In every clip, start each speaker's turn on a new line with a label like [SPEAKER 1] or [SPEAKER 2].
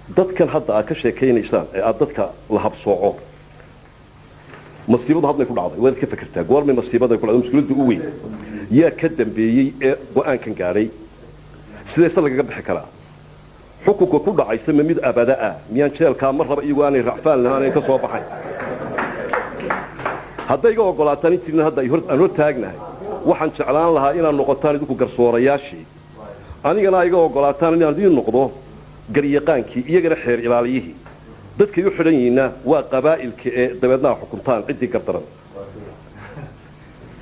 [SPEAKER 1] dadkan hadda aad ka sheekaynaysaan ee aad dadka la habsooco masiibadu hadday ku dhacday waad ka fikirtaa goorma masiibada ku dhacday mushkiladdu u weyn yaa ka dambeeyay ee go'aankan gaaray sidee lagaga bixi karaa xukunka ku dhacaysa mid abada ah miyaan jeelka mar raba iyagu aanay racfaan lahayn ka soo baxay hadday iga ogolaataan intiina hadda aan hor taagnahay waxaan jeclaan lahaa inaan noqotaan idinku garsoorayaashii anigana iga ogolaataan inaan idin noqdo garyaqaankii iyagana xeer ilaaliyihii dadkay u xidhan yihiinna waa qabaa'ilka ee dabeednaha xukuntaan ciddii gardaran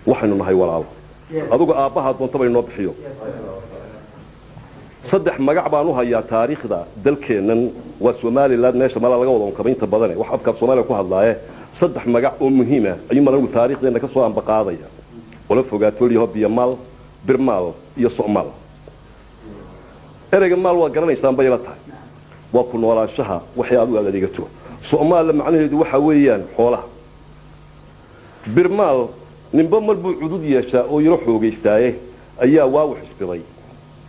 [SPEAKER 1] waxaynu nahay walaalo adugu aabbaha doontaba inoo bixiyo saddex magac baan u hayaa taariikhda dalkeennan waa Somaliland meesha mala laga wada unkabaynta badan wax afka Soomaaliya ku hadlaaye saddex magac oo muhiim ah ayuu malagu taariikhdeena ka soo ambaqaadaya wala fogaatooyo biyamal birmal iyo Soomaal ereyga maal waa garanaysaan bay la tahay waa ku noolaanshaha waxay aad u adeegato Soomaal macnaheedu waxa weeyaan xoolaha birmal ninba malbuu cudud yeesha oo yiro xoogeystaaye ayaa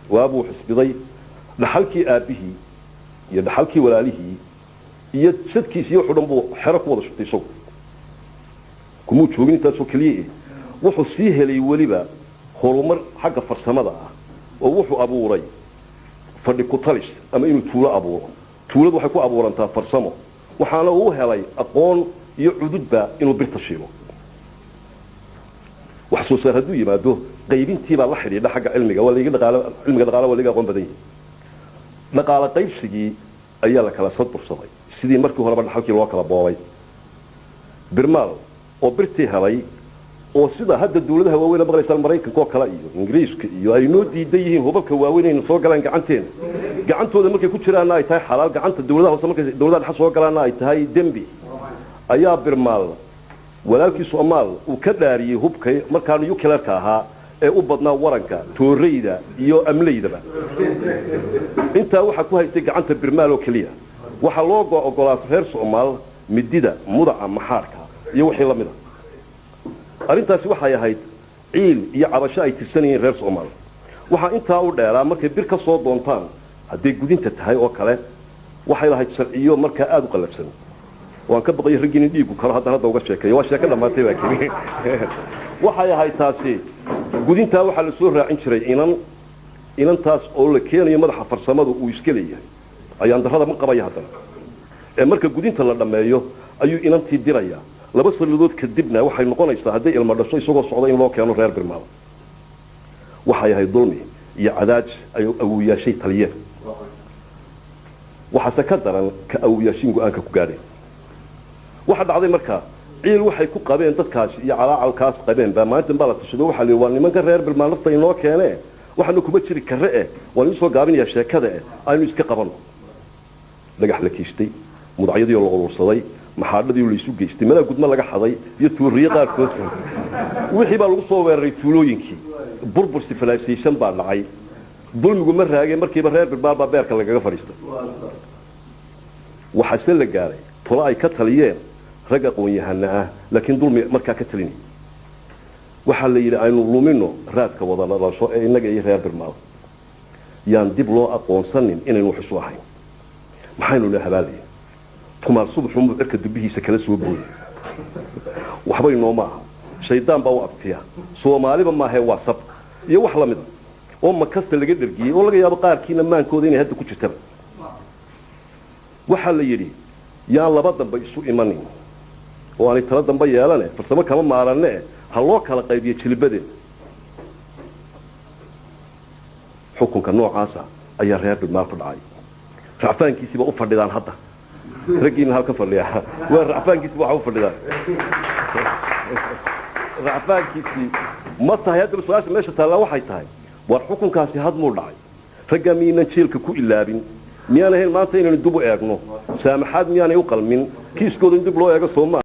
[SPEAKER 1] waabuu xisbiday dhaxalkii aabihii iyo dhaxalkii walaalihii iyo sadkiisii wuxuu dhan buu xero ku wada shaqeeyay isagu kuma joogin taasoo kaliya wuxuu sii helay waliba horumar xagga farsamada ah oo wuxuu abuuray fadhi ku talis ama inuu tuulo abuuro tuuladu waxay ku abuurantaa farsamo waxaana uu helay aqoon iyo cududba inuu birta shiilo wax soo saar haduu yimaado qaybintii baa la xiriidha xagga cilmiga waa laga dhaqaale waa laga aqoon badan yahay dhaqaale qaybsigii ayaa la kala sadursaday sidii markii horeba dhaxalkii loo kala boobay birmaal oo birtii helay oo sida hadda dawladaha waaweyn maqlaysan Mareykanka oo kala iyo Ingiriiska iyo ay noo diiday yihiin hubabka waaweyn inay soo galaan gacantooda markay ku jiraan ay tahay xalaal gacanta dawladaha hoose markay dawladaha dhex soo galaan ay tahay dembi ayaa birmaal walaalkii Soomaal uu ka dhaariyay hubka markaa nuclear-ka ahaa ee u badnaa waranka tooreyda iyo amleydaba inta waxa ku haystay gacanta birmaal oo kaliya waxa loo ogolaaday reer Soomaal midida mudaca maxaarka iyo wixii la mid ah arintaasi waxay ahayd ciil iyo cabasho ay tirsanayeen reer Soomaal waxa intaa u dheeraa markay bir ka soo doontaan haddii gudinta tahay oo kale waxay lahayd sharciyo marka aad u qalabsan waan ka baqay ragin dhiigu kala hadda uga sheekay waa sheekada maantay laakiin waxay ahayd taasi gudinta waxa la soo raacin jiray inantaas oo la keenayo madaxa farsamada uu iska leeyahay ayaan darada ma qabay hadda ee marka gudinta la dhameeyo ayuu inantii diraya laba sanadood kadibna waxay noqonaysaa haddii ilmo dhasho isagoo socda in loo keeno reer birmaal waxay ahayd dulmi iyo cadaaj ay awooyaashay taliyeen waxa ka daran ka awooyaashin go'aanka ku gaadhay waxa dhacday marka ciil waxay ku qabeen dadkaas iyo calaacalkaas qabeen ba maanta baa la tashado waxa la waa nimanka reer birmaal nafta inoo keenee waxaanu kuma jiri karre waan soo gaabinaya sheekada aynu iska qabano dhagax la kiistay mudacyadii oo la urursaday maxaadadii la isu geystay mala gudma laga xaday iyo tuuriye qaarkood wixii baa lagu soo weeraray tuulooyinkii burbur civilization baa dhacay dulmigu ma raagay markiiba reer birmaal baa beerka lagaga fariistay waxa la gaaray tolo ay ka taliyeen rag aqoon-yahana ah laakiin dulmi markaa ka talinay waxa la yiri aynu lumino raadka wada ladasho ee inaga iyo reer birmaal yaan dib loo aqoonsanin inaynu wax isu ahayn maxaynu la habaalay tumaal subaxu marka dubihiisa kala soo booday waxba inoo ma aha shaydaan baa u agtiya Soomaaliba ma ahay wasab iyo wax la mid oo ma kasta laga dhargiyay oo laga yaabo qaarkiina maankooda inay hadda ku jirtaan waxa la yiri yaa laba dambe isu imanin oo aan tala dambe yeelane farsamo kama maaranne ha loo kala qaybiyo jilbadeen xukunka noocaas ayaa reer birmaal ku dhacay racfaankiisiba u fadhidaan hadda رجينا هالك فليا والرعفان كيس بوحو فليا رعفان كيسي ما تهيأ بسؤال ماشي تلا واحد تهيأ والحكم كاسي هذا مرضعي فجمينا نشيلك كل لابن ميانا هي ما تين ندبو إيرنو سامحاد ميانا يقل من كيس كود ندبلو إيرن ثم